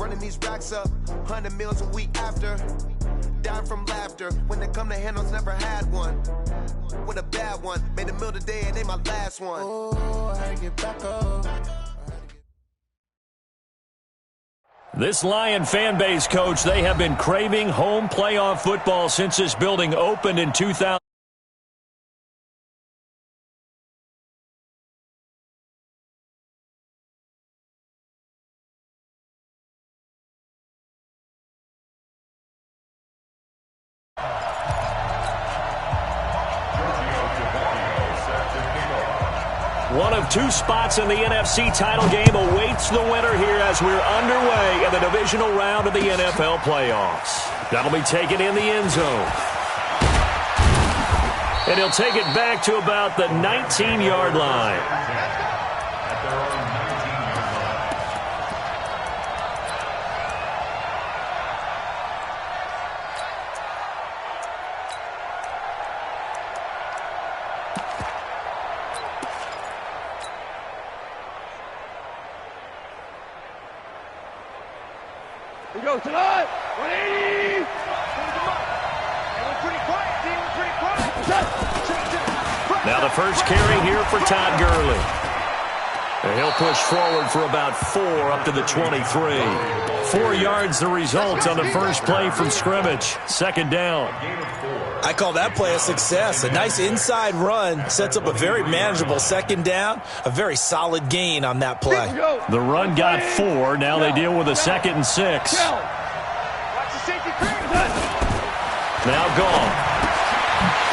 running these racks up, 100 meals a week after. Down from laughter, when they come to handles, never had one. With a bad one, made a meal today and ain't my last one. Oh, I had to get back up. This Lion fan base, Coach, they have been craving home playoff football since this building opened in 2000. One of two spots in the NFC title game awaits the winner here as we're underway in the divisional round of the NFL playoffs. That'll be taken in the end zone. And he'll take it back to about the 19-yard line. We go tonight. 180. Now the first carry here for Todd Gurley. And he'll push forward for about 4 up to the 23. 4 yards the result on the first play from scrimmage. Second down. I call that play a success. A nice inside run sets up a very manageable second down. A very solid gain on that play. The run got 4. Now they deal with a 2nd and 6. Now gone.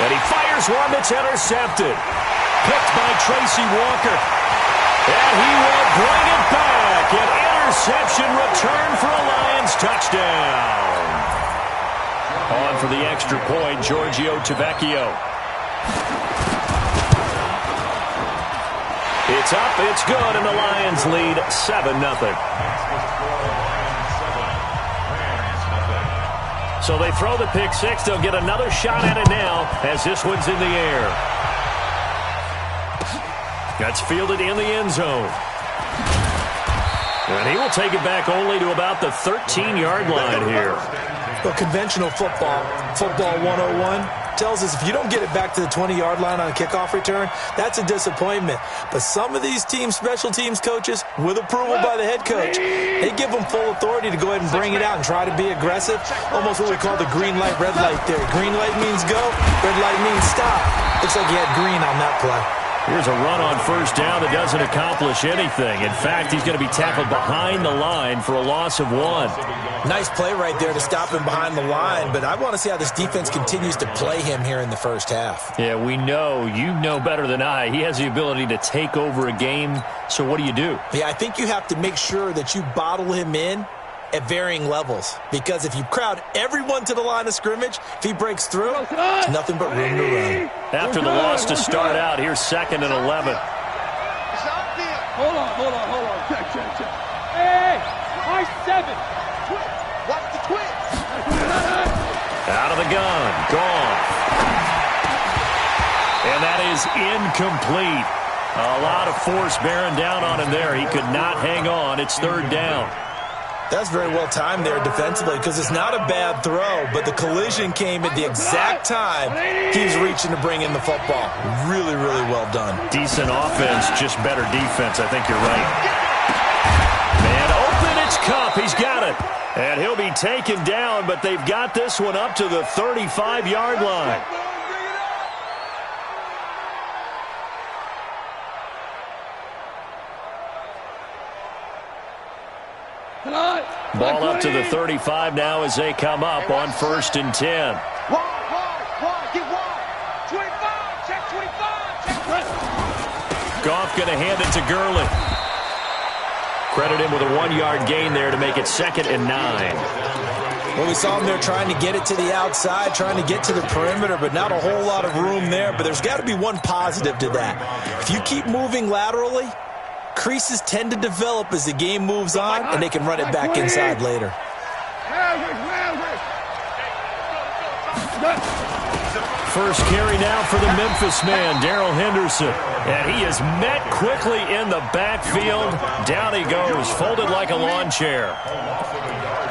And he fires one that's intercepted. Picked by Tracy Walker. And he will bring it back. An interception return for a Lions touchdown. On for the extra point, Giorgio-Tavecchio. It's up, it's good, and the Lions lead 7-0. So they throw the pick six. They'll get another shot at it now as this one's in the air. That's fielded in the end zone. And he will take it back only to about the 13-yard line here. Well, conventional football 101, tells us if you don't get it back to the 20-yard line on a kickoff return, that's a disappointment. But some of these teams, special teams coaches, with approval by the head coach, they give them full authority to go ahead and bring it out and try to be aggressive. Almost what we call the green light, red light theory. Green light means go, red light means stop. Looks like he had green on that play. Here's a run on first down that doesn't accomplish anything. In fact, he's going to be tackled behind the line for a loss of 1. Nice play right there to stop him behind the line, but I want to see how this defense continues to play him here in the first half. Yeah, we know. You know better than I. He has the ability to take over a game, so what do you do? Yeah, I think you have to make sure that you bottle him in at varying levels, because if you crowd everyone to the line of scrimmage, if he breaks through, there's nothing but room to run. After the loss to start out, here's 2nd and 11. Hold on. Check. Hey, my 7. Watch the twitch. Out of the gun. Gone. And that is incomplete. A lot of force bearing down on him there. He could not hang on. It's 3rd down. That's very well timed there defensively, because it's not a bad throw, but the collision came at the exact time he was reaching to bring in the football. Really, really well done. Decent offense, just better defense. I think you're right. Man open, it's Cup. He's got it. And he'll be taken down, but they've got this one up to the 35-yard line. Ball up to the 35 now as they come up on 1st and 10. Get wide. 25. Check 25. Goff going to hand it to Gurley. Credit him with a 1-yard gain there to make it 2nd and 9. Well, we saw him there trying to get it to the outside, trying to get to the perimeter, but not a whole lot of room there. But there's got to be one positive to that. If you keep moving laterally, creases tend to develop as the game moves on, and they can run it back inside later. First carry now for the Memphis man, Darrell Henderson. And he is met quickly in the backfield. Down he goes, folded like a lawn chair.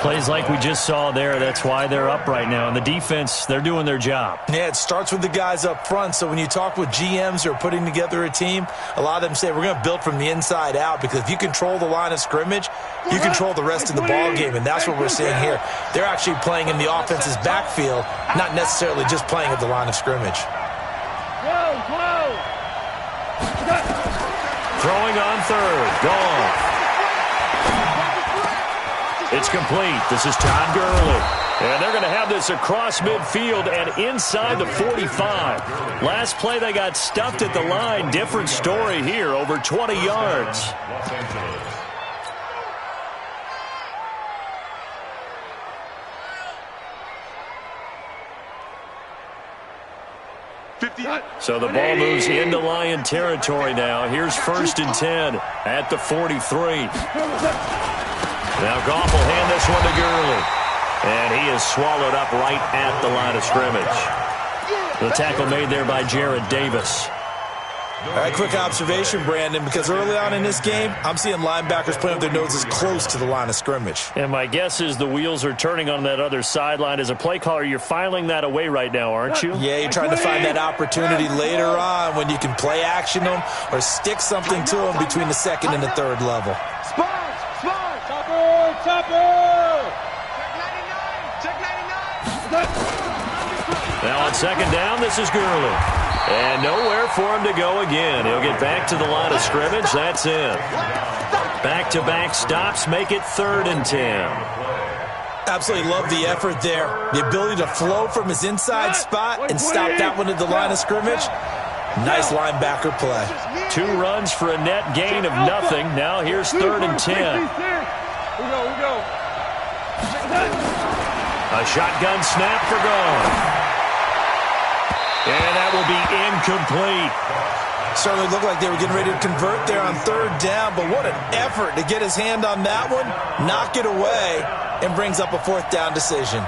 Plays like we just saw there, that's why they're up right now. And the defense, they're doing their job. Yeah, it starts with the guys up front. So when you talk with GMs who are putting together a team, a lot of them say we're going to build from the inside out, because if you control the line of scrimmage, you control the rest of the ball game, and that's what we're seeing here. They're actually playing in the offense's backfield, not necessarily just playing at the line of scrimmage. Throwing on third, gone. It's complete. This is Todd Gurley. And they're going to have this across midfield and inside the 45. Last play, they got stuffed at the line. Different story here, over 20 yards. So the ball moves into Lion territory now. Here's 1st and 10 at the 43. Now Goff will hand this one to Gurley. And he is swallowed up right at the line of scrimmage. The tackle made there by Jared Davis. All right, quick observation, Brandon, because early on in this game, I'm seeing linebackers playing with their noses close to the line of scrimmage. And my guess is the wheels are turning on that other sideline. As a play caller, you're filing that away right now, aren't you? Yeah, you're trying to find that opportunity later on when you can play action them or stick something to them between the 2nd and the 3rd level. Now on 2nd down, this is Gurley. And nowhere for him to go again. He'll get back to the line of scrimmage. That's it. Back-to-back stops make it 3rd and 10. Absolutely love the effort there. The ability to flow from his inside spot and stop that one at the line of scrimmage. Nice linebacker play. 2 runs for a net gain of nothing. Now here's 3rd and 10. We go. A shotgun snap for gone. And that will be incomplete. Certainly looked like they were getting ready to convert there on 3rd down, but what an effort to get his hand on that one, knock it away, and brings up a 4th down decision.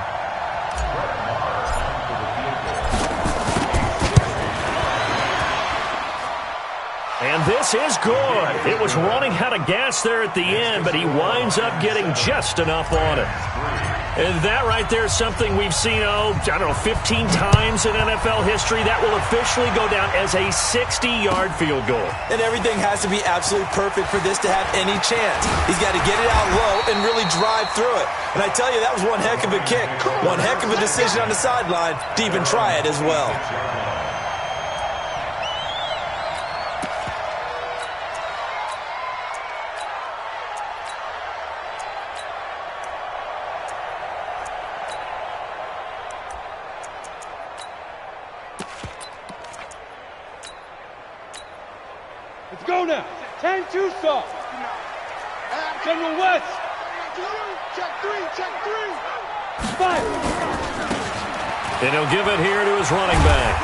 And this is good. It was running out of gas there at the end, but he winds up getting just enough on it. And that right there is something we've seen, 15 times in NFL history. That will officially go down as a 60-yard field goal. And everything has to be absolutely perfect for this to have any chance. He's got to get it out low and really drive through it. And I tell you, that was one heck of a kick. One heck of a decision on the sideline to even try it as well. Let's go now. 10-2 soft. General West. Check 3. 5. And he'll give it here to his running back.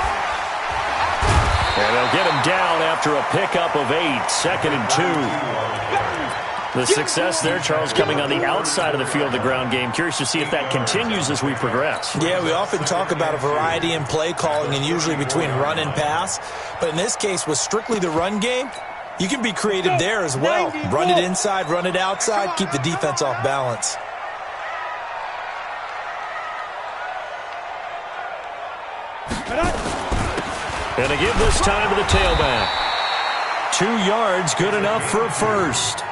And they'll get him down after a pickup of 8. 2nd and 2. The success there, Charles, coming on the outside of the field, the ground game. Curious to see if that continues as we progress. Yeah, we often talk about a variety in play calling and usually between run and pass. But in this case, with strictly the run game, you can be creative there as well. Run it inside, run it outside, keep the defense off balance. And they give this time to the tailback. 2 yards, good enough for a 1st.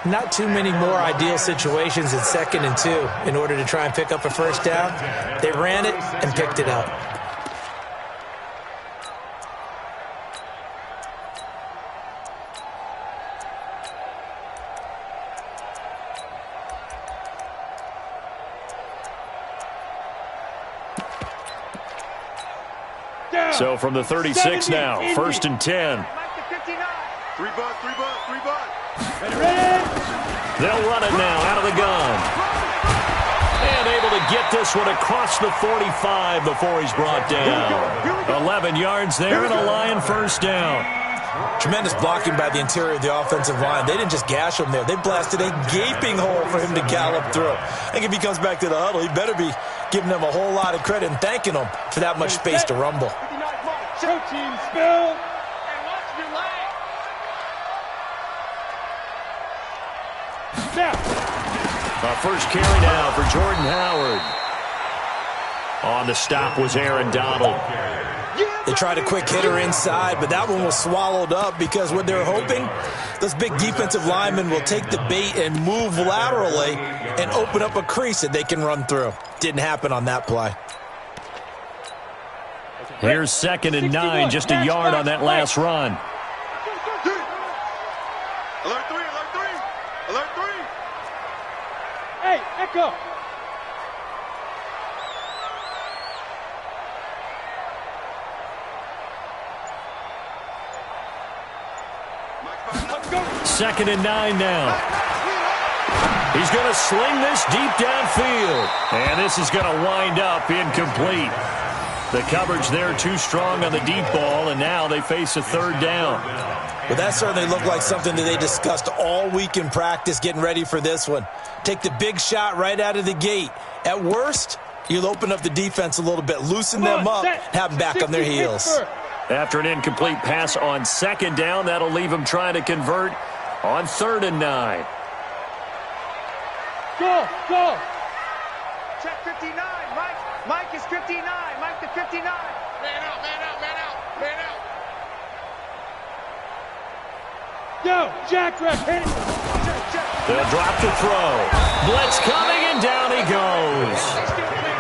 Not too many more ideal situations in 2nd and 2 in order to try and pick up a 1st down. They ran it and picked it up. So from the 36 now, 1st and 10. 3 butt. They'll run it now out of the gun. And able to get this one across the 45 before he's brought down. 11 yards there and a Lion 1st down. Tremendous blocking by the interior of the offensive line. They didn't just gash him there. They blasted a gaping hole for him to gallop through. I think if he comes back to the huddle, he better be giving them a whole lot of credit and thanking them for that much space to rumble. Show team spill. And watch your leg. Now. A first carry now for Jordan Howard. On the stop was Aaron Donald. They tried a quick hitter inside, but that one was swallowed up because what they're hoping, those big defensive linemen will take the bait and move laterally and open up a crease that they can run through. Didn't happen on that play. Here's 2nd and 9, just a yard on that last run. Alert 3, alert 3, alert 3. Hey, echo. Second and 9 now. He's going to sling this deep downfield. And this is going to wind up incomplete. The coverage there too strong on the deep ball, and now they face a 3rd down. But that certainly looked like something that they discussed all week in practice getting ready for this one. Take the big shot right out of the gate. At worst, you'll open up the defense a little bit, loosen them up, have them back on their heels. After an incomplete pass on 2nd down, that'll leave him trying to convert on 3rd and 9. Go, go. Check 59. Mike is 59. Mike to 59. Man out, man out, man out, man out. Go, Jack, hit it. They'll drop the throw. Blitz coming, and down he goes.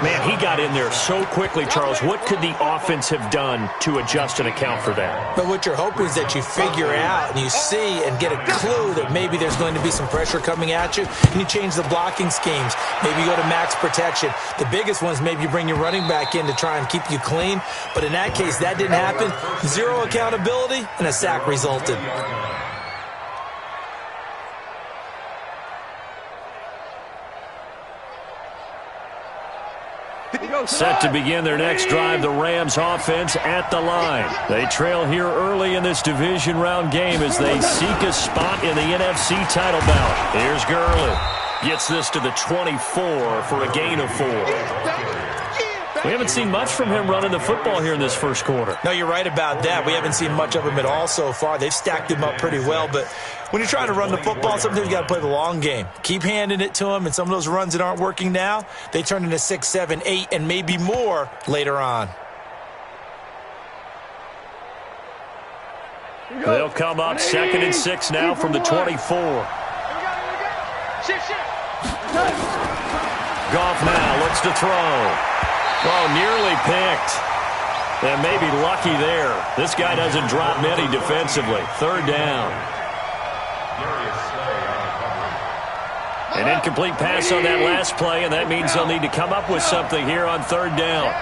Man, he got in there so quickly, Charles. What could the offense have done to adjust and account for that? But what you're hoping is that you figure out and you see and get a clue that maybe there's going to be some pressure coming at you, and you change the blocking schemes. Maybe you go to max protection. The biggest one is maybe you bring your running back in to try and keep you clean. But in that case, that didn't happen. Zero accountability, and a sack resulted. Set to begin their next drive, the Rams offense at the line. They trail here early in this division round game as they seek a spot in the NFC title bout. Here's Gurley. Gets this to the 24 for a gain of 4. We haven't seen much from him running the football here in this first quarter. No, you're right about that. We haven't seen much of him at all so far. They've stacked him up pretty well, but when you're trying to run the football, sometimes you got to play the long game. Keep handing it to him, and some of those runs that aren't working now, they turn into 6, 7, 8, and maybe more later on. They'll come up 2nd and 6 now from the 24. Goff now looks to throw. Oh, nearly picked. And maybe lucky there. This guy doesn't drop many defensively. 3rd down. An incomplete pass on that last play, and that means they'll need to come up with something here on 3rd down.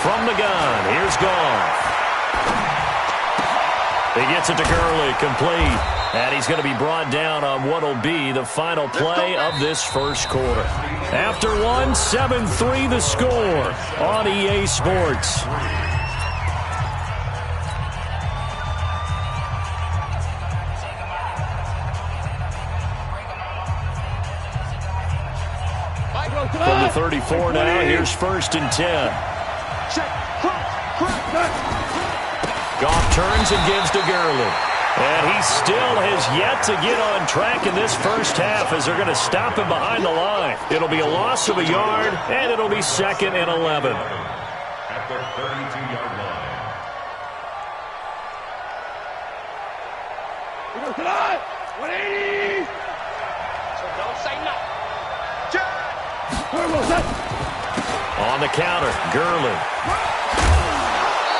From the gun, here's Goff. He gets it to Gurley, complete. And he's going to be brought down on what will be the final play of this first quarter. After one, 7-3 the score on EA Sports. From the 34 now, here's 1st and 10. Goff turns and gives to Gurley. And he still has yet to get on track in this first half as they're going to stop him behind the line. It'll be a loss of a yard, and it'll be 2nd and 11. At the 32-yard line. We go to the 180. So don't say no. On the counter, Gurley.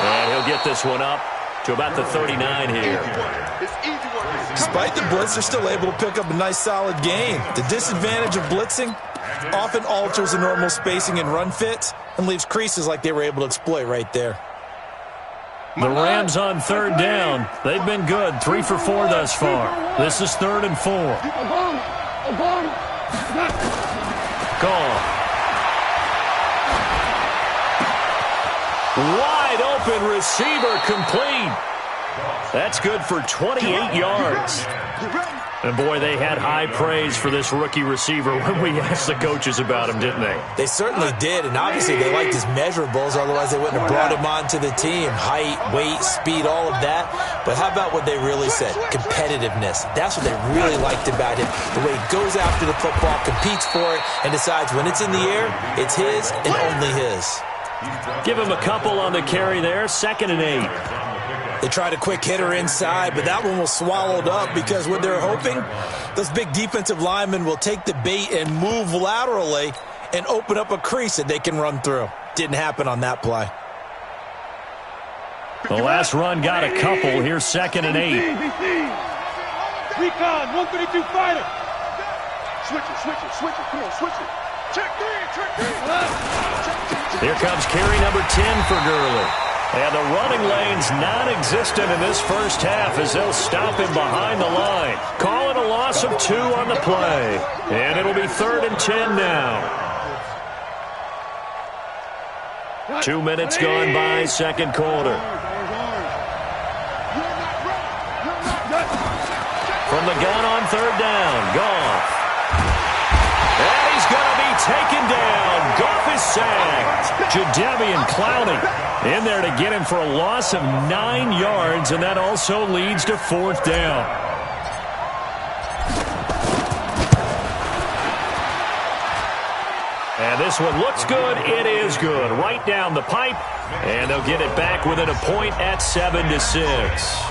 And he'll get this one up to about the 39 here. Despite the blitz, they're still able to pick up a nice solid gain. The disadvantage of blitzing often alters the normal spacing and run fits and leaves creases like they were able to exploit right there. The Rams on 3rd down. They've been good, 3 for 4 thus far. This is 3rd and 4. Gone. Wide open receiver complete. That's good for 28 yards. And boy, they had high praise for this rookie receiver when we asked the coaches about him, didn't they? They certainly did, and obviously they liked his measurables, otherwise they wouldn't have brought him onto the team. Height, weight, speed, all of that. But how about what they really said? Competitiveness. That's what they really liked about him. The way he goes after the football, competes for it, and decides when it's in the air, it's his and only his. Give him a couple on the carry there, 2nd and 8. They tried a quick hitter inside, but that one was swallowed up because what they're hoping, those big defensive linemen will take the bait and move laterally and open up a crease that they can run through. Didn't happen on that play. The last run got a couple. Here's 2nd and 8. Recon, 132 fighter. Switch it. Come on, switch it. Check three. Here comes carry number 10 for Gurley. And the running lane's non-existent in this first half as they'll stop him behind the line. Calling a loss of 2 on the play. And it'll be 3rd and 10 now. 2 minutes gone by, 2nd quarter. From the gun on 3rd down, Goff. And he's going to be taken down. Goff is sacked. Jadeveon Clowney in there to get him for a loss of 9 yards, and that also leads to 4th down. And this one looks good. It is good. Right down the pipe, and they'll get it back within a point at 7-6.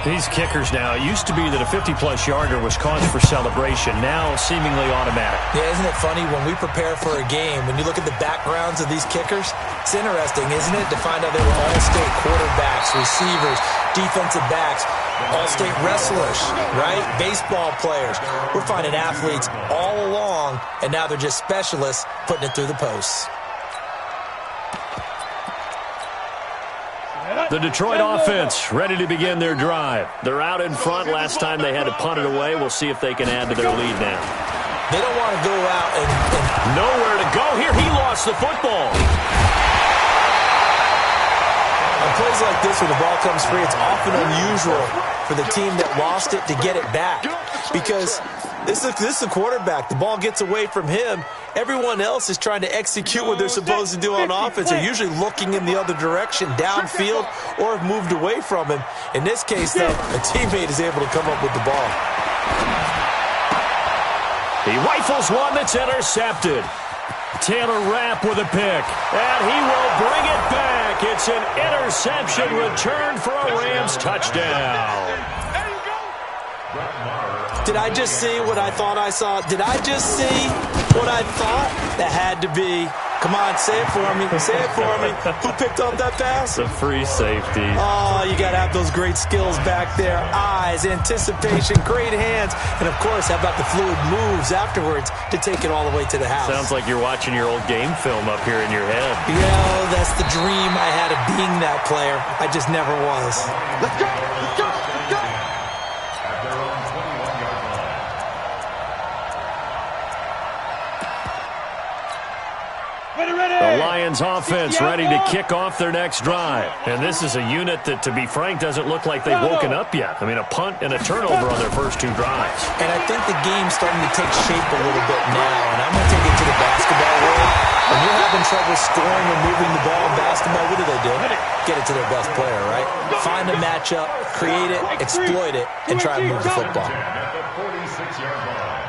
These kickers now, it used to be that a 50-plus yarder was cause for celebration. Now seemingly automatic. Yeah, isn't it funny when we prepare for a game, when you look at the backgrounds of these kickers, it's interesting, isn't it, to find out they were all-state quarterbacks, receivers, defensive backs, all-state wrestlers, right? Baseball players. We're finding athletes all along, and now they're just specialists putting it through the posts. The Detroit offense ready to begin their drive. They're out in front. Last time they had to punt it away. We'll see if they can add to their lead now. They don't want to go out and nowhere to go here. He lost the football. On plays like this where the ball comes free, it's often unusual for the team that lost it to get it back because this is the quarterback. The ball gets away from him. Everyone else is trying to execute what they're supposed to do on offense. They're usually looking in the other direction, downfield, or have moved away from him. In this case, though, a teammate is able to come up with the ball. He rifles one that's intercepted. Taylor Rapp with a pick, and he will bring it back. It's an interception return for a Rams touchdown. Did I just see what I thought I saw? Did I just see what I thought? That had to be. Come on, say it for me. Say it for me. Who picked up that pass? The free safety. Oh, you got to have those great skills back there. Eyes, anticipation, great hands. And, of course, how about the fluid moves afterwards to take it all the way to the house? Sounds like you're watching your old game film up here in your head. Yeah, that's the dream I had of being that player. I just never was. Let's go. Let's go. Let's go. At their own 21-yard line. The Lions offense ready to kick off their next drive. And this is a unit that, to be frank, doesn't look like they've woken up yet. I mean, a punt and a turnover on their first 2 drives. And I think the game's starting to take shape a little bit now. And I'm going to take it to the basketball world. When you're having trouble scoring or moving the ball in basketball, what do? Get it to their best player, right? Find a matchup, create it, exploit it, and try and move the football. At the 46-yard line.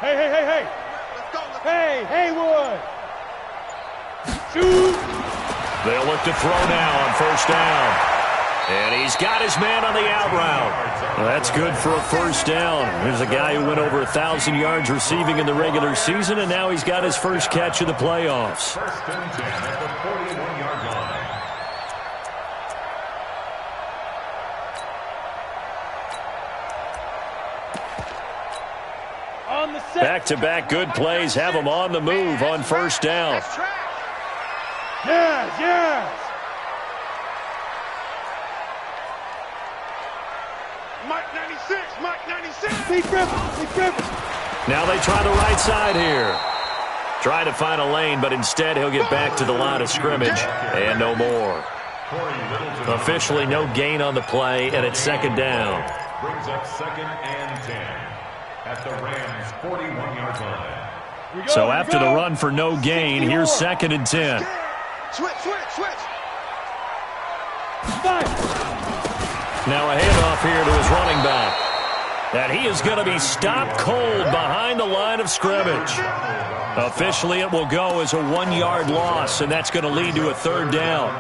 Hey. Hey, Haywood. Shoot. They'll look to throw now on first down. And he's got his man on the out route. Well, that's good for a first down. There's a guy who went over 1,000 yards receiving in the regular season, and now he's got his first catch of the playoffs. First and 10 at the 41-yard line. Back-to-back good plays have him on the move on first down. Yes. Mike 96. Big Griffin. Now they try the right side here. Trying to find a lane, but instead he'll get back to the line of scrimmage and no more. Officially no gain on the play, and it's second down. Brings up 2nd and 10 at the Rams' 41-yard line. So after the run for no gain, here's 2nd and 10. Switch. Now a handoff here to his running back. And he is going to be stopped cold behind the line of scrimmage. Officially, it will go as a 1-yard loss, and that's going to lead to a 3rd down.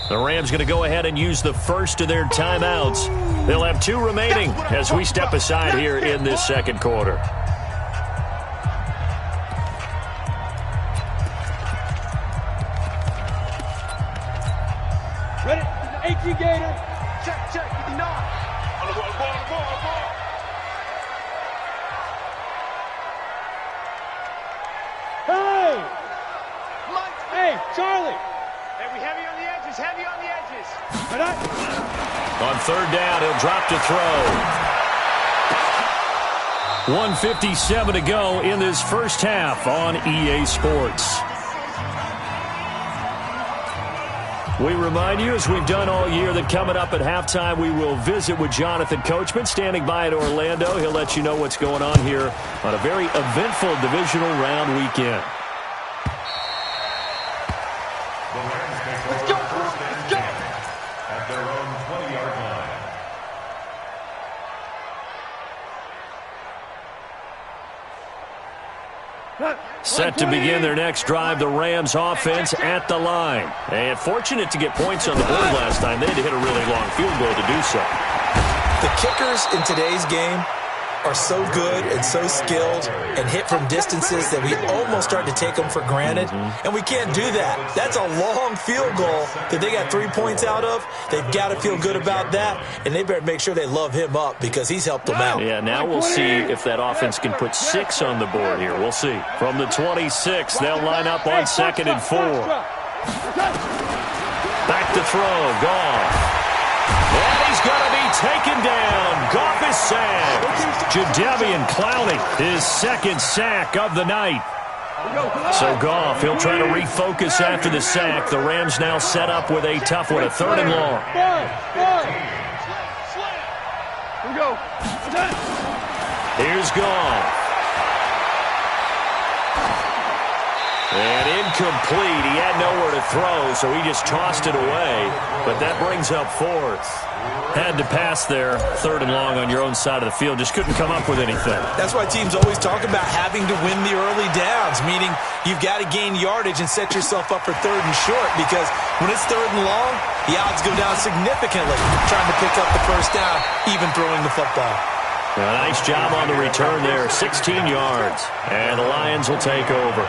The Rams going to go ahead and use the first of their timeouts. They'll have 2 remaining as we step aside here in this second quarter. Ready? 18 Gator. Check. 59. On the ball. Hey, Charlie. Hey, we heavy on the edges. On 3rd down, he'll drop to throw. 1:57 to go in this first half on EA Sports. We remind you, as we've done all year, that coming up at halftime, we will visit with Jonathan Coachman, standing by in Orlando. He'll let you know what's going on here on a very eventful divisional round weekend. Let's go! At their own 20-yard line. Set to begin their next drive, the Rams offense at the line. And fortunate to get points on the board last time. They had to hit a really long field goal to do so. The kickers in today's game are so good and so skilled and hit from distances that we almost start to take them for granted. And we can't do that. That's a long field goal that they got 3 points out of. They've got to feel good about that, and they better make sure they love him up because he's helped them out. Yeah, now we'll see if that offense can put 6 on the board here. We'll see. From the 26, they'll line up on 2nd and 4. Back to throw, Goff. And he's going to be taken down. Goff is sacked. Jadeveon Clowney, his 2nd sack of the night. So Goff, he'll try to refocus after the sack. The Rams now set up with a tough one, a 3rd and long. Here we go. Here's Goff. And incomplete. He had nowhere to throw, so he just tossed it away. But that brings up 4th. Had to pass there, 3rd and long on your own side of the field. Just couldn't come up with anything. That's why teams always talk about having to win the early downs, meaning you've got to gain yardage and set yourself up for 3rd and short, because when it's 3rd and long, the odds go down significantly trying to pick up the first down, even throwing the football. A nice job on the return there, 16 yards. And the Lions will take over.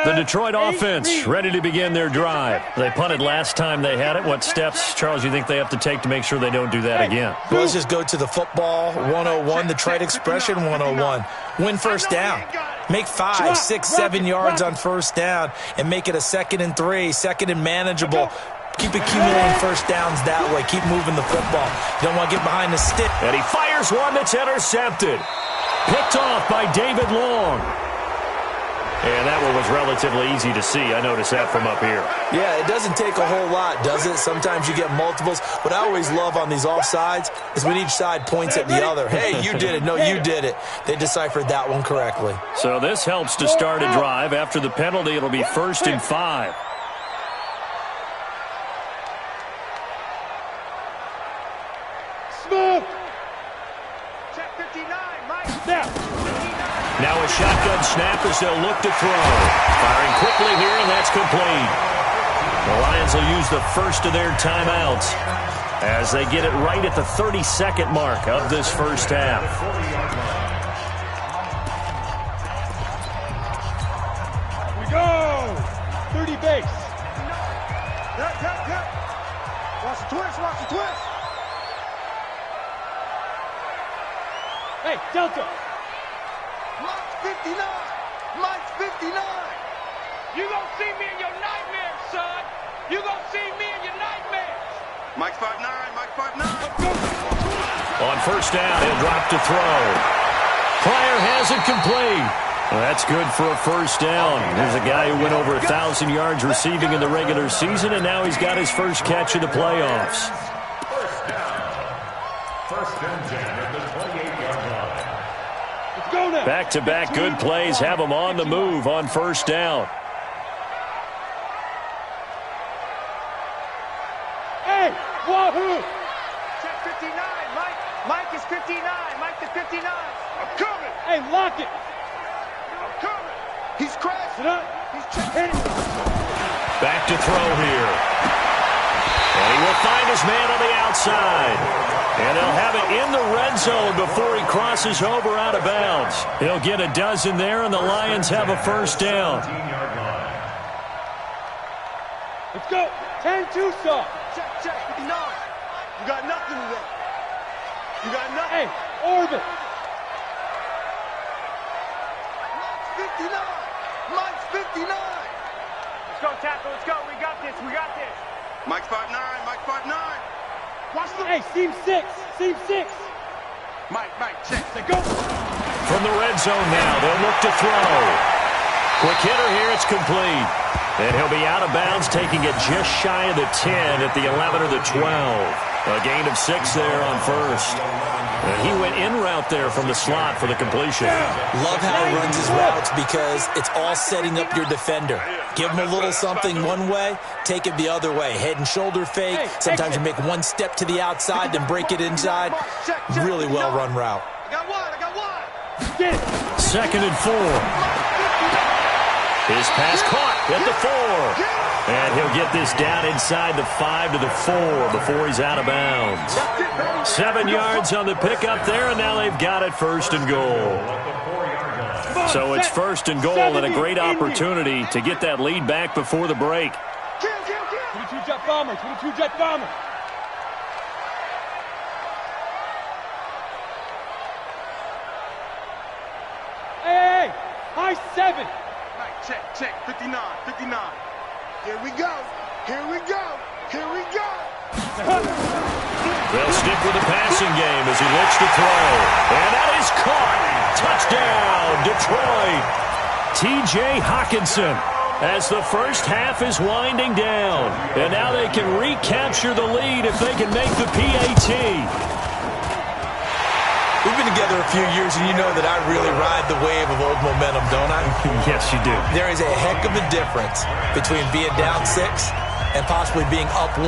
The Detroit offense ready to begin their drive. They punted last time they had it. What steps, Charles, you think they have to take to make sure they don't do that again? Well, let's just go to the football 101, the trade expression 101. Win first down. Make 5, 6, 7 yards on first down and make it a 2nd and 3, 2nd and manageable. Keep accumulating first downs that way. Keep moving the football. You don't want to get behind the stick. And he fires one that's intercepted. Picked off by David Long. And that one was relatively easy to see. I noticed that from up here. Yeah, it doesn't take a whole lot, does it? Sometimes you get multiples. What I always love on these offsides is when each side points at the other. Hey, you did it. No, you did it. They deciphered that one correctly. So this helps to start a drive. After the penalty, it'll be 1st and 5. Smooth. Check 59, Mike. Snap. Now a shotgun snap as they'll look to throw. Firing quickly here, and that's complete. The Lions will use the first of their timeouts as they get it right at the 30-second mark of this first half. We go. 30 base. Watch the twist, watch the twist. Hey, Delta. Mike's 59. Mike's 59. You gonna see me in your nightmares, son. You gonna see me in your nightmares. Mike's 5'9", Mike's 5'9". On first down, he'll drop to throw. Pryor has it complete. Well, that's good for a first down. There's a guy who went over 1,000 yards receiving in the regular season, and now he's got his first catch in the playoffs. First down. First and 10 at the 28-yard line. Let's go now. Back-to-back good plays have him on the move on first down. Hey, wahoo! Check 59, Mike. Mike is 59. Mike the 59. I'm coming. Hey, lock it. I'm coming. He's crashing. Sit up. He's checking. Back to throw here. And he will find his man on the outside. And they'll have it in the red zone before he crosses over out of bounds. He'll get a dozen there, and the Lions have a first down. 15-yard line. Let's go. 10-2 stop. Check, 59. You got nothing today. You got nothing. Hey, orbit. Mike's 59. Mike's 59. Let's go, tackle. Let's go. We got this. We got this. Mike's 5'9", Mike's 5'9". Watch the... Hey, seam 6. Seam 6. Mike, check. Let's go. From the red zone now, they'll look to throw. Quick hitter here, it's complete. And he'll be out of bounds, taking it just shy of the 10 at the 11 or the 12. A gain of 6 there on first. And he went in route there from the slot for the completion. Love how he runs his routes because it's all setting up your defender. Give him a little something one way, take it the other way. Head and shoulder fake. Sometimes you make one step to the outside, then break it inside. Really well-run route. I got one. Get it. 2nd and 4. His pass caught at the 4. And he'll get this down inside the 5 to the 4 before he's out of bounds. 7 yards on the pickup there, and now they've got it 1st and goal. So it's 1st and goal and a great opportunity to get that lead back before the break. 22 jet bomber. 22 jet bomber. Hey, high 7. Mike, check. 59. Here we go. Here we go. They'll stick with the passing game as he looks to throw. And that is caught. Touchdown, Detroit. T.J. Hawkinson as the first half is winding down. And now they can recapture the lead if they can make the PAT. We've been together a few years, and you know that I really ride the wave of old momentum, don't I? Yes, you do. There is a heck of a difference between being down 6 and possibly being up 1.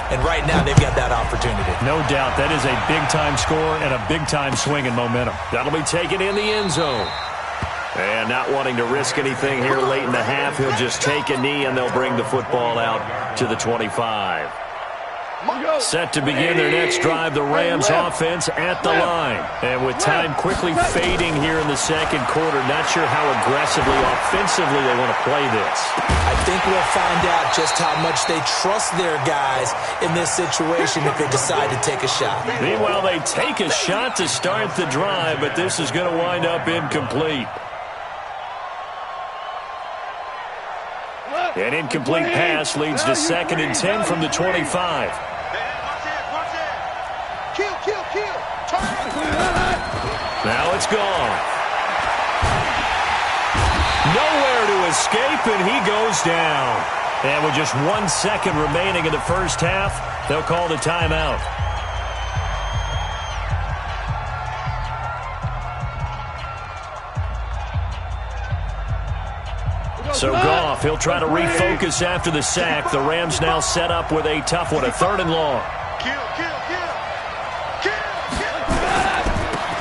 And right now, they've got that opportunity. No doubt. That is a big-time score and a big-time swing in momentum. That'll be taken in the end zone. And not wanting to risk anything here late in the half, he'll just take a knee, and they'll bring the football out to the 25. Set to begin their next drive, the Rams offense at the line. And with time quickly fading here in the second quarter, not sure how aggressively, offensively they want to play this. I think we'll find out just how much they trust their guys in this situation if they decide to take a shot. Meanwhile, they take a shot to start the drive, but this is going to wind up incomplete. An incomplete pass leads to 2nd and 10 from the 25. Kill. Now it's gone. Nowhere to escape, and he goes down. And with just 1 second remaining in the first half, they'll call the timeout. So Goff, he'll try to refocus after the sack. The Rams now set up with a tough one, a 3rd and long. Kill.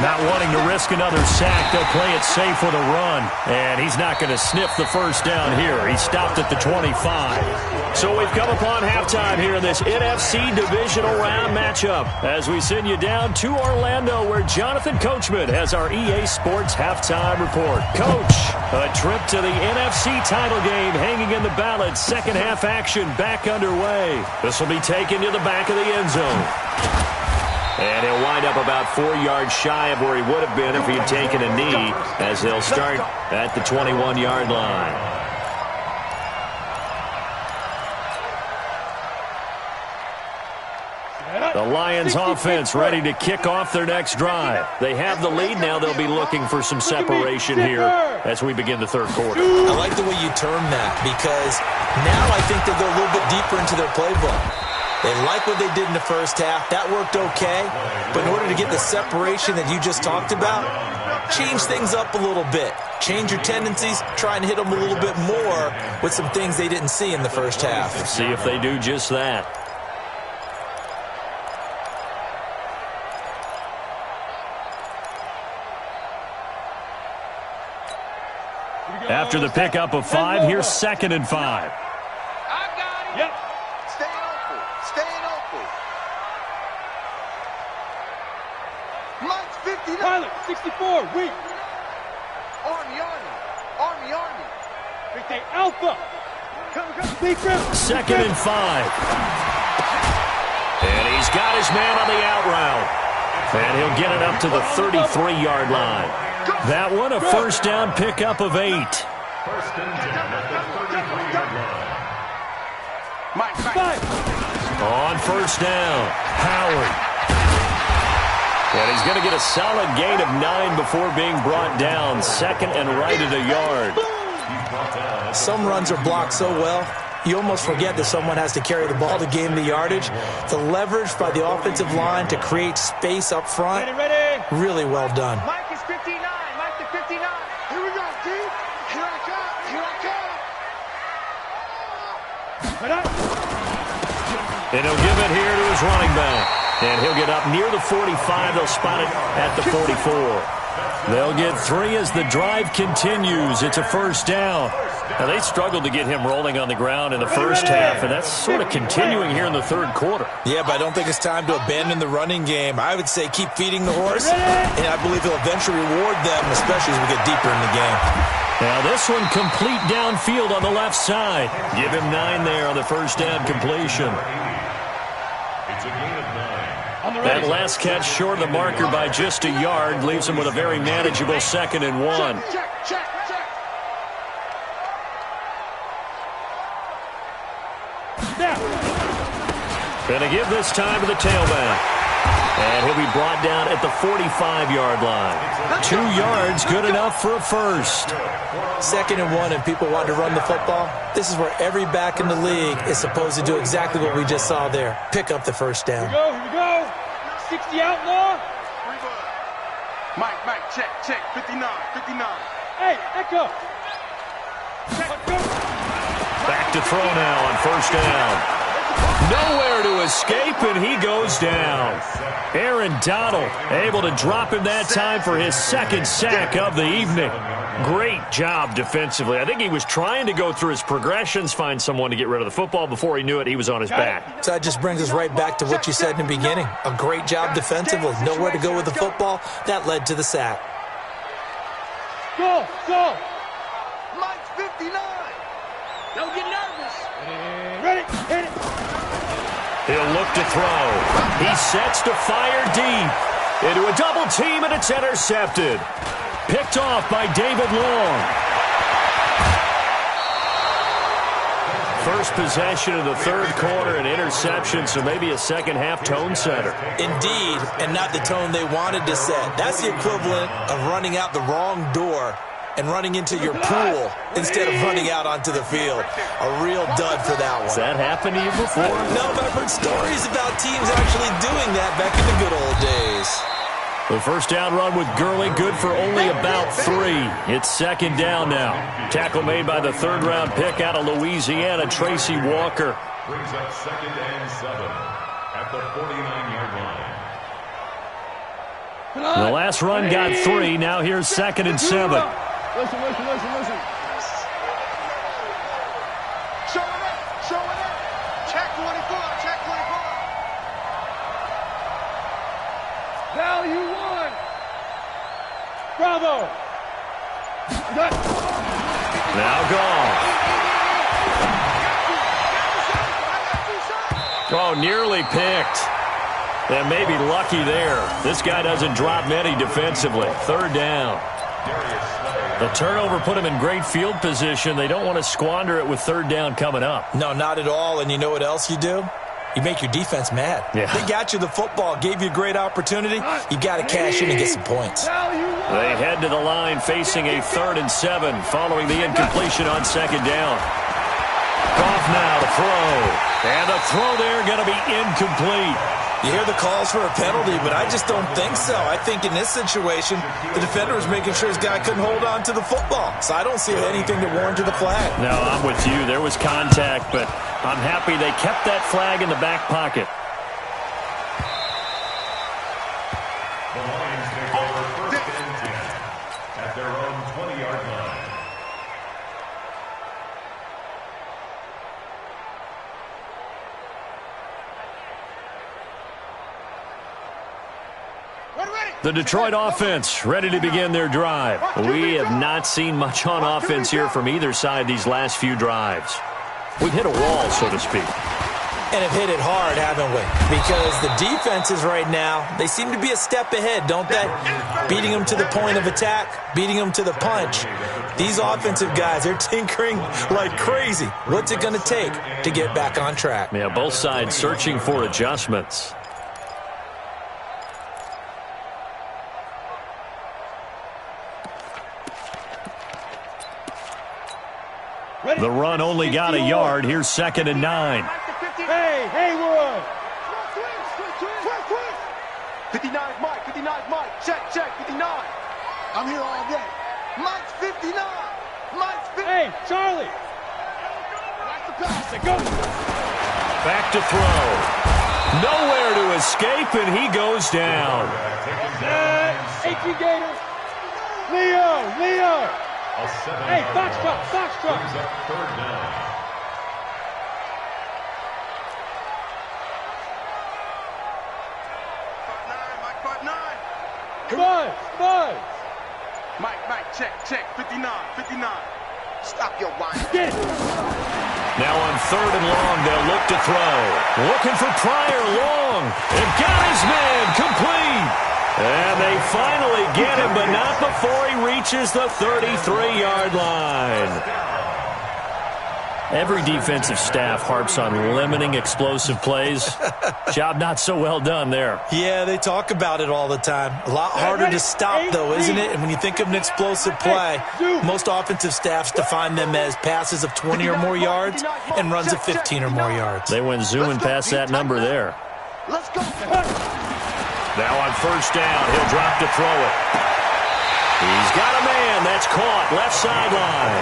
Not wanting to risk another sack, they'll play it safe with a run. And he's not going to sniff the first down here. He stopped at the 25. So we've come upon halftime here in this NFC Divisional Round matchup as we send you down to Orlando where Jonathan Coachman has our EA Sports Halftime Report. Coach, a trip to the NFC title game hanging in the balance. Second half action back underway. This will be taken to the back of the end zone. And he'll wind up about 4 yards shy of where he would have been if he had taken a knee, as they'll start at the 21-yard line. The Lions offense ready to kick off their next drive. They have the lead now. They'll be looking for some separation here as we begin the third quarter. I like the way you term that, because now I think they'll go a little bit deeper into their playbook. They like what they did in the first half. That worked okay. But in order to get the separation that you just talked about, change things up a little bit. Change your tendencies. Try and hit them a little bit more with some things they didn't see in the first half. Let's see if they do just that. After the pickup of 5, here's 2nd and 5. I got it. Yep. Stay open. Staying open. Mike's 59. Pilot, 64, weak. Army. Big day, Alpha. Come. Secret. 2nd and 5. And he's got his man on the out route. And he'll get it up to the 33-yard line. That one, a first down pickup of 8. First and 10 at the 33-yard line. Mike. On first down, Howard. And he's going to get a solid gain of 9 before being brought down. 2nd and right at a yard. Some runs are blocked so well, you almost forget that someone has to carry the ball to gain the yardage. The leverage by the offensive line to create space up front, Ready. really well done. Mike is 59. Mike the 59. Here we go, D. Here I come. And he'll give it here to his running back. And he'll get up near the 45. They'll spot it at the 44. They'll get 3 as the drive continues. It's a first down. Now, they struggled to get him rolling on the ground in the first half, and that's sort of continuing here in the third quarter. Yeah, but I don't think it's time to abandon the running game. I would say keep feeding the horse, and I believe he'll eventually reward them, especially as we get deeper in the game. Now, this one complete downfield on the left side. Give him 9 there on the first down completion. It's a gain of 9. That last catch short of the marker by just a yard leaves him with a very manageable 2nd and 1. Check. Gonna give this time to the tailback. And he'll be brought down at the 45-yard line. 2 yards, good enough for a first. 2nd and 1, and people want to run the football. This is where every back in the league is supposed to do exactly what we just saw there. Pick up the first down. Here we go. 60 outlaw. Mike, check. 59. Hey, Echo. Back to throw now on first down. Nowhere to escape, and he goes down. Aaron Donald able to drop him that time for his 2nd sack of the evening. Great job defensively. I think he was trying to go through his progressions, find someone to get rid of the football. Before he knew it, he was on his back. So that just brings us right back to what you said in the beginning. A great job defensively. Nowhere to go with the football. That led to the sack. Go. Mike's 59. Don't get nervous. Ready. Hit it. He'll look to throw. He sets to fire deep. Into a double team, and it's intercepted. Picked off by David Long. First possession of the third quarter, an interception, so maybe a second-half tone setter. Indeed, and not the tone they wanted to set. That's the equivalent of running out the wrong door and running into your pool instead of running out onto the field. A real dud for that one. Has that happened to you before? No, but I've heard stories about teams actually doing that back in the good old days. The first down run with Gurley, good for only about 3. It's 2nd down now. Tackle made by the third-round pick out of Louisiana, Tracy Walker. Brings up 2nd and 7 at the 49-yard line. The last run got 3. Now here's 2nd and 7. Listen. Show it up. Check 24. Value 1. Bravo. Now gone. Oh, nearly picked. And maybe lucky there. This guy doesn't drop many defensively. Third down. The turnover put him in great field position. They don't want to squander it with third down coming up. No, not at all. And you know what else you do? You make your defense mad. Yeah. They got you the football, gave you a great opportunity. You got to cash in and get some points. They head to the line facing a 3rd and 7 following the incompletion on second down. Goff now to throw. And the throw there going to be incomplete. You hear the calls for a penalty, but I just don't think so. I think in this situation, the defender was making sure his guy couldn't hold on to the football. So I don't see anything to warrant the flag. No, I'm with you. There was contact, but I'm happy they kept that flag in the back pocket. The Lions take over 1st and 10 at their own 20-yard line. The Detroit offense ready to begin their drive. We have not seen much on offense here from either side these last few drives. We've hit a wall, so to speak. And have hit it hard, haven't we? Because the defenses right now, they seem to be a step ahead, don't they? Beating them to the point of attack, beating them to the punch. These offensive guys, they're tinkering like crazy. What's it going to take to get back on track? Yeah, both sides searching for adjustments. The run only got a yard. Here's 2nd and 9. Hey, Haywood! 59 is Mike, 59 is Mike. Check, 59. I'm here all day. Mike's 59. Mike's 59. Hey, Charlie! That's the pass. Go! Back to throw. Nowhere to escape, and he goes down. 18 Gators. Leo! Hey, Foxtrot! Brings up 3rd down. Buzz! Mike, check, 59. Stop your whine. Get it! Now on 3rd and long, they'll look to throw. Looking for Pryor, long. And got his man, complete. And they finally get him, but not before he reaches the 33-yard line. Every defensive staff harps on limiting explosive plays. Job not so well done there. Yeah, they talk about it all the time. A lot harder to stop, though, isn't it? And when you think of an explosive play, most offensive staffs define them as passes of 20 or more yards and runs of 15 or more yards. They went zooming past that number there. Let's go. Now on 1st down, he'll drop to throw it. He's got a man. That's caught. Left sideline.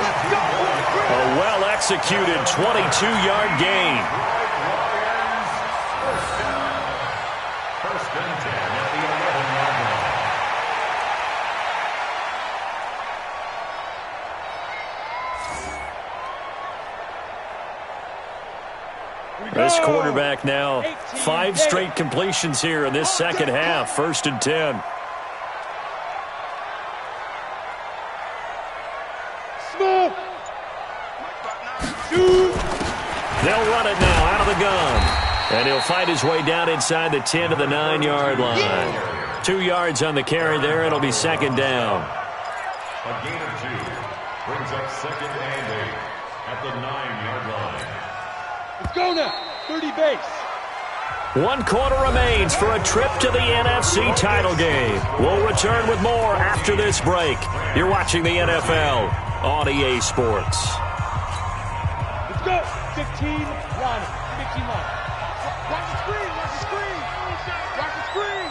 A well-executed 22-yard gain. 1st and 10 at the 11-yard line. This quarterback now 5 straight completions here in this second half. 1st and 10. Smoke! They'll run it now out of the gun. And he'll fight his way down inside the 10 to the 9-yard line. 2 yards on the carry there. It'll be 2nd down. A gain of 2 brings up 2nd and 8 at the 9-yard line. Let's go now! 30 base. 1 quarter remains for a trip to the NFC title game. We'll return with more after this break. You're watching the NFL on EA Sports. Let's go! 15 line. 15 line. Watch the screen. Watch the screen.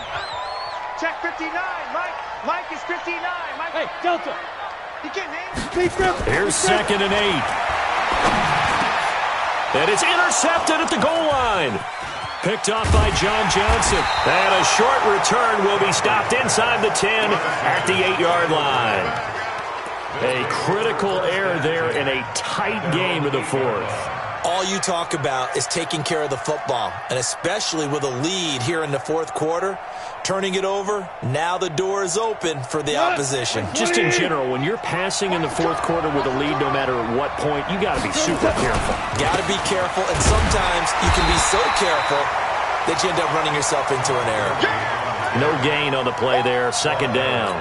Check 59. Mike is 59. Mike. Hey, Delta. He can't hang. Deep grip. Here's 2nd and 8. And it's intercepted at the goal line. Picked off by John Johnson. And a short return will be stopped inside the 10 at the 8-yard line. A critical error there in a tight game of the 4th. All you talk about is taking care of the football, and especially with a lead here in the 4th quarter, turning it over, now the door is open for the opposition. Just in general, when you're passing in the 4th quarter with a lead, no matter at what point, you got to be super careful. Got to be careful, and sometimes you can be so careful that you end up running yourself into an error. No gain on the play there, second down.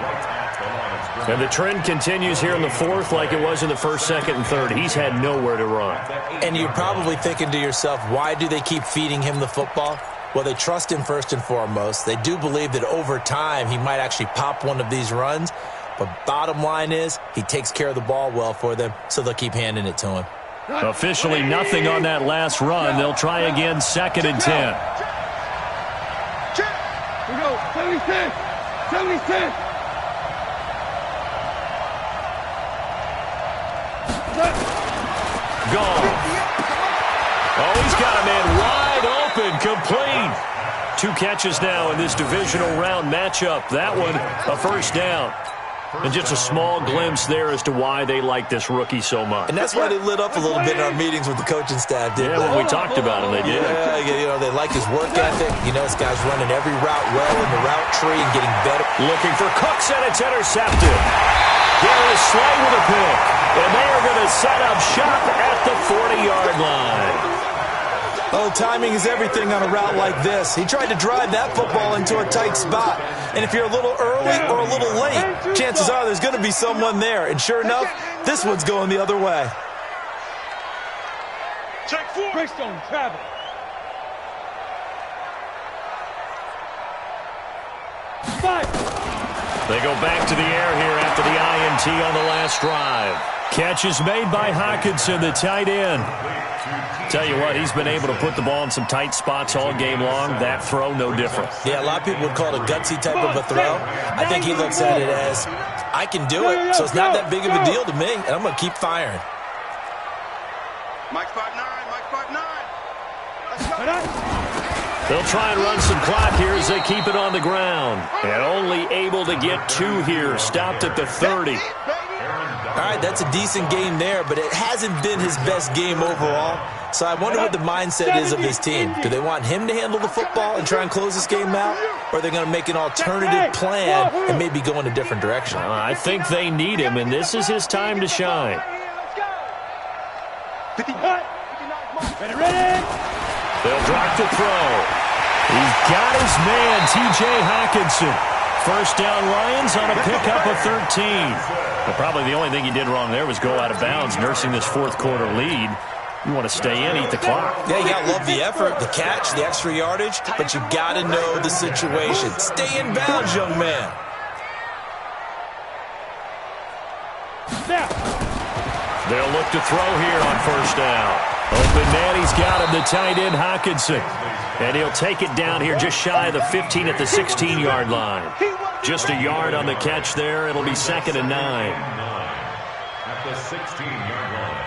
And the trend continues here in the fourth like it was in the first, second, and third. He's had nowhere to run. And you're probably thinking to yourself, why do they keep feeding him the football? Well, they trust him first and foremost. They do believe that over time he might actually pop one of these runs. But bottom line is he takes care of the ball well for them, so they'll keep handing it to him. Officially nothing on that last run. They'll try again, second and 10. Here we go. 76. 76. Gone. Oh, he's got a man wide open, complete. 2 catches now in this divisional round matchup. That one, a first down. And just a small glimpse there as to why they like this rookie so much. And that's why they lit up a little bit in our meetings with the coaching staff, didn't they? Yeah, when we talked about him, they did. Yeah, you know, they like his work ethic. You know, this guy's running every route well in the route tree and getting better. Looking for Cooks, and it's intercepted. Darius Slay with a pick. And they are going to set up shop at the 40-yard line. Oh, timing is everything on a route like this. He tried to drive that football into a tight spot. And if you're a little early or a little late, chances are there's going to be someone there. And sure enough, this one's going the other way. Check 4. Greystone travel. They go back to the air here after the INT on the last drive. Catch is made by Hockenson, the tight end. Tell you what, he's been able to put the ball in some tight spots all game long. That throw, no different. Yeah, a lot of people would call it a gutsy type of a throw. I think he looks at it as, I can do it, so it's not that big of a deal to me, and I'm going to keep firing. Mike 5'9", Mike 5'9". Let's go. They'll try and run some clock here as they keep it on the ground. And only able to get 2 here, stopped at the 30. All right, that's a decent game there, but it hasn't been his best game overall. So I wonder what the mindset is of his team. Do they want him to handle the football and try and close this game out? Or are they going to make an alternative plan and maybe go in a different direction? I think they need him, and this is his time to shine. Ready? They'll drop the throw. He's got his man, T.J. Hockenson. First down, Lions on a pickup of 13. But probably the only thing he did wrong there was go out of bounds, nursing this fourth quarter lead. You want to stay in, eat the clock. Yeah, you got to love the effort, the catch, the extra yardage, but you got to know the situation. Stay in bounds, young man. They'll look to throw here on first down. Open man, he's got him, the tight end, Hockenson. And he'll take it down here just shy of the 15 at the 16-yard line. Just a yard on the catch there. It'll be second and 9. At the 16-yard line.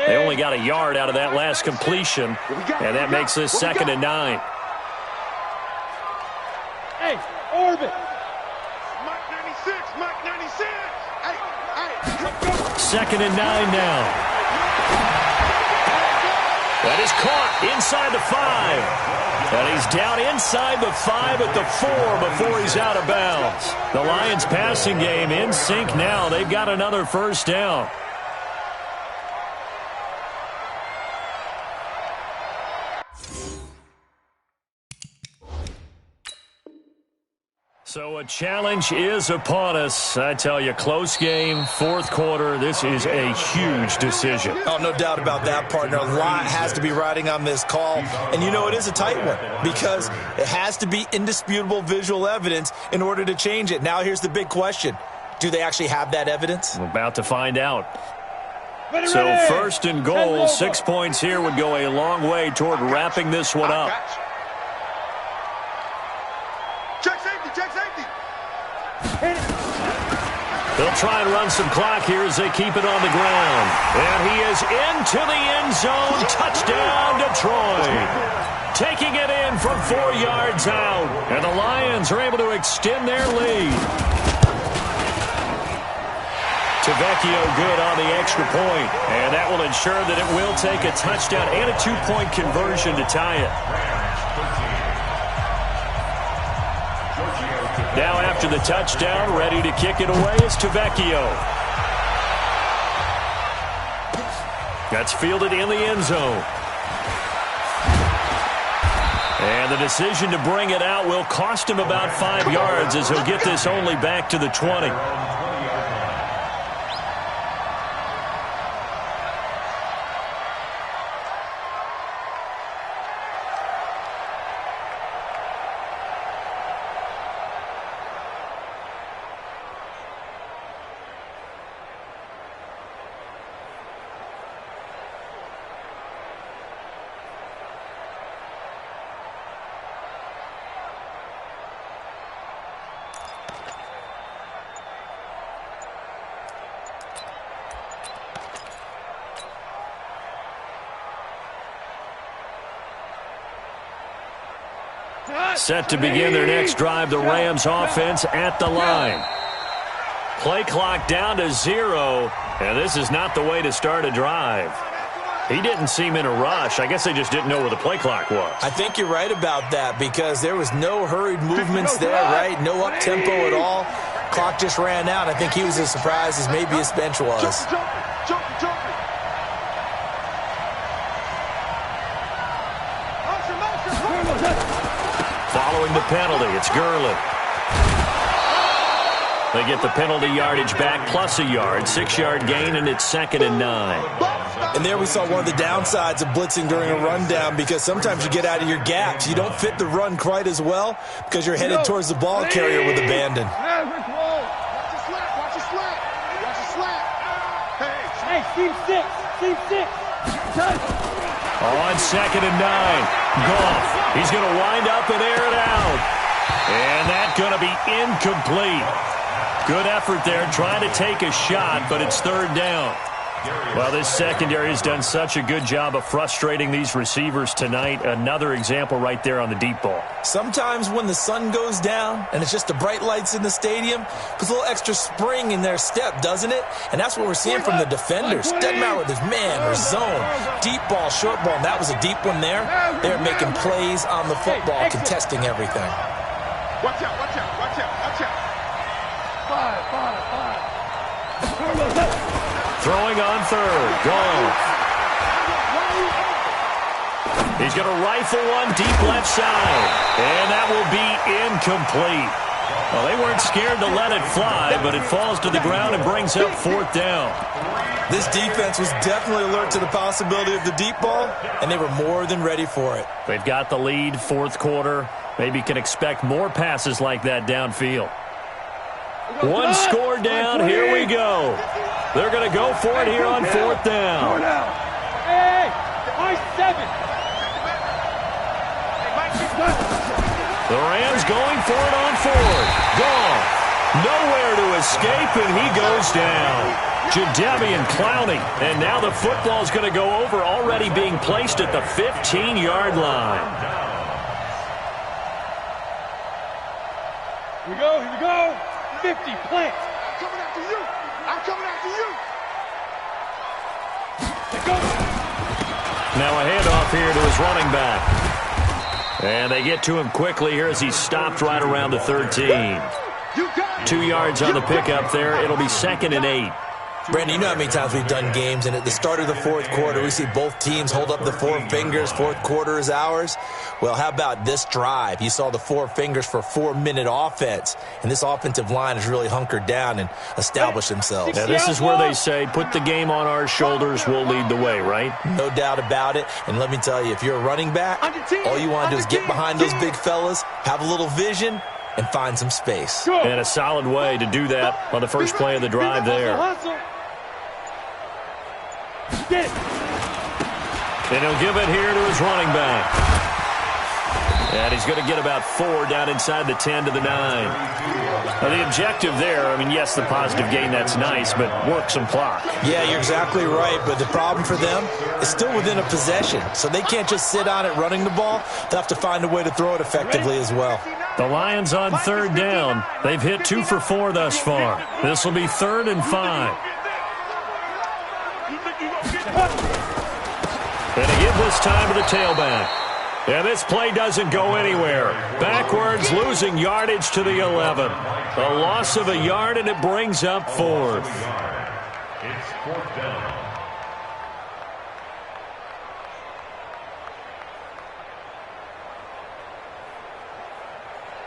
They only got a yard out of that last completion, and that makes this second and 9. Hey, orbit. Mike 96, Mike 96. Hey. Second and 9 now. That is caught inside the 5. And he's down inside the 5 at the 4 before he's out of bounds. The Lions passing game in sync now. They've got another first down. So a challenge is upon us. I tell you, close game, fourth quarter. This is a huge decision. Oh, no doubt about that, partner. A lot has to be riding on this call. And you know it is a tight one because it has to be indisputable visual evidence in order to change it. Now here's the big question. Do they actually have that evidence? We're about to find out. So first and goal, 6 points here would go a long way toward wrapping this one up. Check safety, check safety. They'll try and run some clock here as they keep it on the ground. And he is into the end zone. Touchdown, Detroit. Taking it in from 4 yards out. And the Lions are able to extend their lead. Tavecchio good on the extra point. And that will ensure that it will take a touchdown and a 2-point conversion to tie it. Now after the touchdown, ready to kick it away is Tavecchio. That's fielded in the end zone. And the decision to bring it out will cost him about 5 yards as he'll get this only back to the 20. Set to begin their next drive, the Rams offense at the line. Play clock down to 0, and this is not the way to start a drive. He didn't seem in a rush. I guess they just didn't know where the play clock was. I think you're right about that because there was no hurried movements there, right? No up-tempo at all. Clock just ran out. I think he was as surprised as maybe his bench was. Following the penalty, it's Gurley. They get the penalty yardage back plus a yard, 6-yard gain, and it's 2nd and 9. And there we saw one of the downsides of blitzing during a rundown because sometimes you get out of your gaps. You don't fit the run quite as well because you're headed towards the ball carrier with abandon. Watch your slap. Watch your slap. Watch your slap. Hey, team 6. Team 6. On 2nd and 9. Goff. He's going to wind up and air it out. And that's going to be incomplete. Good effort there, trying to take a shot, but it's 3rd down. Well, this secondary has done such a good job of frustrating these receivers tonight. Another example right there on the deep ball. Sometimes when the sun goes down and it's just the bright lights in the stadium, puts a little extra spring in their step, doesn't it? And that's what we're seeing from the defenders. Doesn't matter whether it's man or zone, deep ball, short ball, and that was a deep one there. They're making plays on the football, contesting everything. watch out, watch out, watch out, watch out. 5. Throwing on 3rd. Goff. He's going to rifle one deep left side. And that will be incomplete. Well, they weren't scared to let it fly, but it falls to the ground and brings up 4th down. This defense was definitely alert to the possibility of the deep ball, and they were more than ready for it. They've got the lead, 4th quarter. Maybe can expect more passes like that downfield. One score down. Here we go. They're going to go for it here on 4th down. Hey, my 7. The Rams going for it on 4th. Goff. Nowhere to escape, and he goes down. Jadeveon Clowney. And now the football's going to go over, already being placed at the 15-yard line. Here we go, here we go. 50, plant. I'm coming after you. I'm coming after you. Let's go. Now a handoff here to his running back. And they get to him quickly here as he's stopped right around the 13. 2 yards on the pickup there. It'll be 2nd and 8. Brandon, you know how many times we've done games, and at the start of the 4th quarter, we see both teams hold up the 4 fingers. 4th quarter is ours. Well, how about this drive? You saw the 4 fingers for a 4-minute offense, and this offensive line has really hunkered down and established themselves. Yeah, this is where they say, put the game on our shoulders, we'll lead the way, right? No doubt about it. And let me tell you, if you're a running back, all you want to do is get behind those big fellas, have a little vision, and find some space. And a solid way to do that on the first play of the drive there. And he'll give it here to his running back. And he's going to get about 4 down inside the 10 to the 9. Now, the objective there, I mean, yes, the positive gain, that's nice, but work some clock. Yeah, you're exactly right, but the problem for them is still within a possession, so they can't just sit on it running the ball. They'll have to find a way to throw it effectively as well. The Lions on 3rd down. They've hit 2 for 4 thus far. This will be 3rd and 5. And they give this time to the tailback. And this play doesn't go anywhere. Backwards, losing yardage to the 11. A loss of a yard, and it brings up 4th. It's 4th down.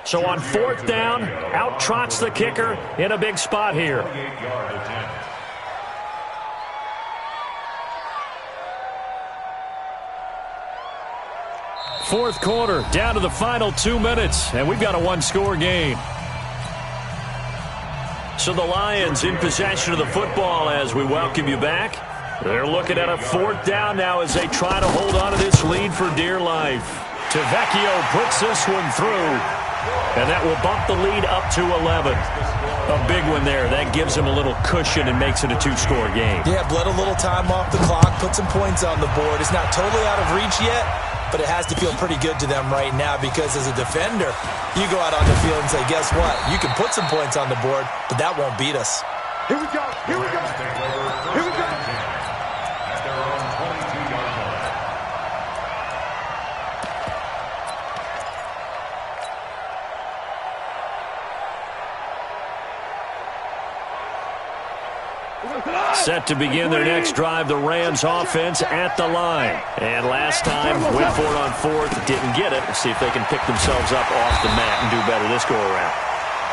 So on 4th down, out trots the kicker in a big spot here. 48-yard attempt. Fourth quarter, down to the final 2 minutes, and we've got a one-score game. So the Lions in possession of the football as we welcome you back. They're looking at a 4th down now as they try to hold on to this lead for dear life. Vecchio puts this one through, and that will bump the lead up to 11. A big one there. That gives them a little cushion and makes it a 2-score game. Yeah, bled a little time off the clock, put some points on the board. It's not totally out of reach yet, but it has to feel pretty good to them right now because as a defender, you go out on the field and say, guess what? You can put some points on the board, but that won't beat us. Here we go. Here we go. Here we go. At their own 22-yard line. Set to begin their next drive, the Rams offense at the line. And last time, went for it on 4th, didn't get it. Let's see if they can pick themselves up off the mat and do better this go-around.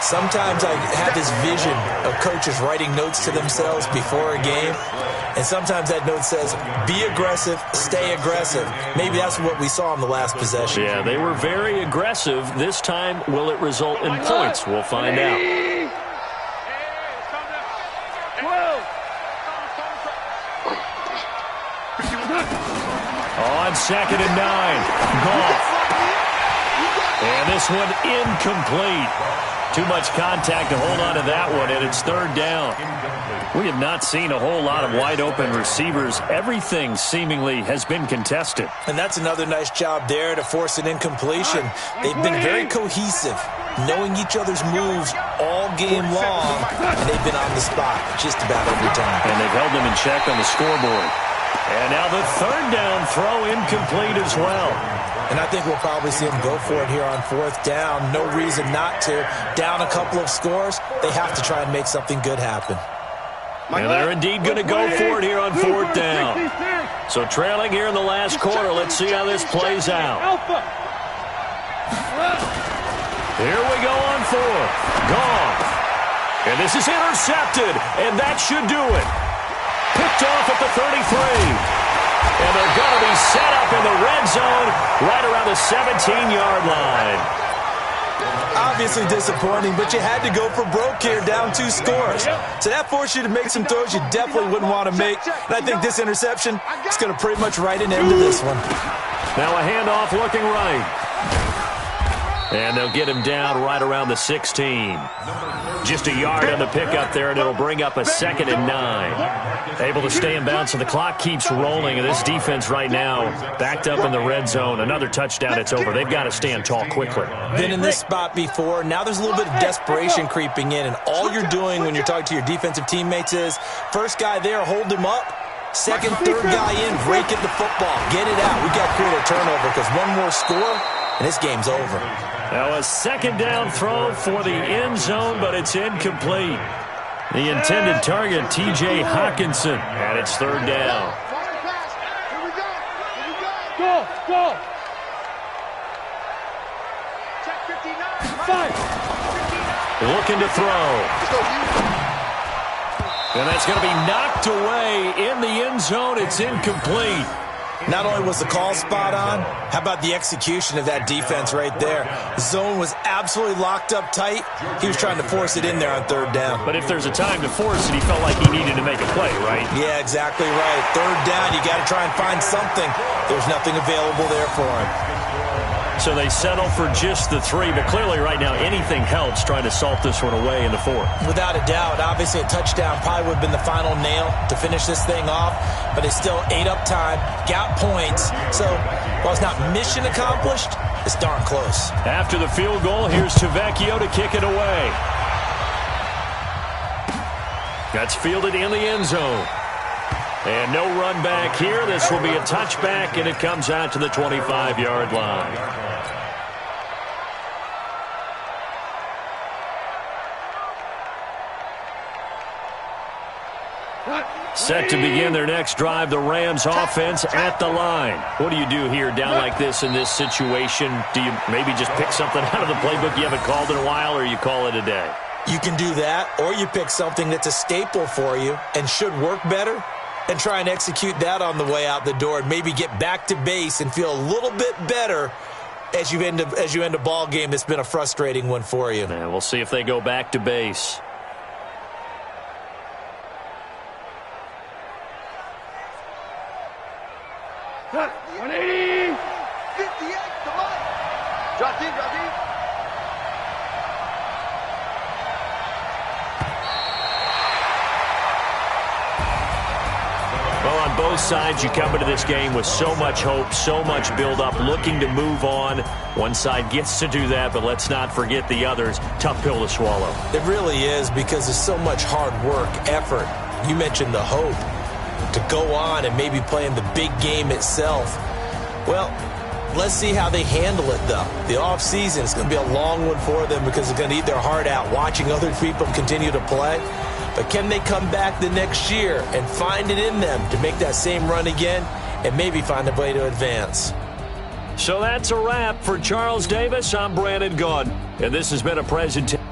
Sometimes I have this vision of coaches writing notes to themselves before a game, and sometimes that note says, be aggressive, stay aggressive. Maybe that's what we saw in the last possession. Yeah, they were very aggressive. This time, will it result in points? We'll find out. On 2nd and 9, Goff. And this one incomplete. Too much contact to hold on to that one, and it's 3rd down. We have not seen a whole lot of wide-open receivers. Everything seemingly has been contested. And that's another nice job there to force an incompletion. They've been very cohesive, knowing each other's moves all game long, and they've been on the spot just about every time. And they've held them in check on the scoreboard. And now the 3rd down throw incomplete as well. And I think we'll probably see them go for it here on 4th down. No reason not to. Down a couple of scores, they have to try and make something good happen. And they're indeed going to go for it here on 4th down. So trailing here in the last quarter, let's see how this plays out. Here we go on 4th. Goff. And this is intercepted, and that should do it. Picked off at the 33. And they're going to be set up in the red zone right around the 17-yard line. Obviously disappointing, but you had to go for broke here, down 2 scores. So that forced you to make some throws you definitely wouldn't want to make. And I think this interception is going to pretty much write an end to this one. Now a handoff looking right. And they'll get him down right around the 16. Just a yard on the pickup there, and it'll bring up a 2nd and 9. Able to stay in bounds, so the clock keeps rolling, and this defense right now backed up in the red zone. Another touchdown, it's over. They've got to stand tall quickly. Been in this spot before. Now there's a little bit of desperation creeping in, and all you're doing when you're talking to your defensive teammates is, first guy there, hold him up. Second, third guy in, break at the football. Get it out. We got to create a turnover because one more score, and this game's over. Now a 2nd down throw for the end zone, but it's incomplete. The intended target, T.J. Hawkinson, and it's 3rd down. Go. Looking to throw. And that's going to be knocked away in the end zone. It's incomplete. Not only was the call spot on, how about the execution of that defense right there? The zone was absolutely locked up tight. He was trying to force it in there on 3rd down. But if there's a time to force it, he felt like he needed to make a play, right? Yeah, exactly right. 3rd down, you got to try and find something. There's nothing available there for him. So they settle for just the 3, but clearly right now anything helps trying to salt this one away in the 4th. Without a doubt, obviously a touchdown probably would have been the final nail to finish this thing off, but they still ate up time, got points, so while it's not mission accomplished, it's darn close. After the field goal, here's Vecchio to kick it away. That's fielded in the end zone. And no run back here. This will be a touchback, and it comes out to the 25-yard line. Set to begin their next drive, the Rams offense at the line. What do you do here down like this in this situation? Do you maybe just pick something out of the playbook you haven't called in a while, or you call it a day? You can do that, or you pick something that's a staple for you and should work better and try and execute that on the way out the door and maybe get back to base and feel a little bit better as you end a ball game that's been a frustrating one for you. And we'll see if they go back to base. Cut. 180. 58 to Mike. Drop deep, drop deep. Well, on both sides, you come into this game with so much hope, so much build-up, looking to move on. One side gets to do that, but let's not forget the others. Tough pill to swallow. It really is, because there's so much hard work, effort. You mentioned the hope to go on and maybe play in the big game itself. Well, let's see how they handle it, though. The offseason is going to be a long one for them because they're going to eat their heart out watching other people continue to play. But can they come back the next year and find it in them to make that same run again and maybe find a way to advance? So that's a wrap for Charles Davis. I'm Brandon Gaudin, and this has been a presentation.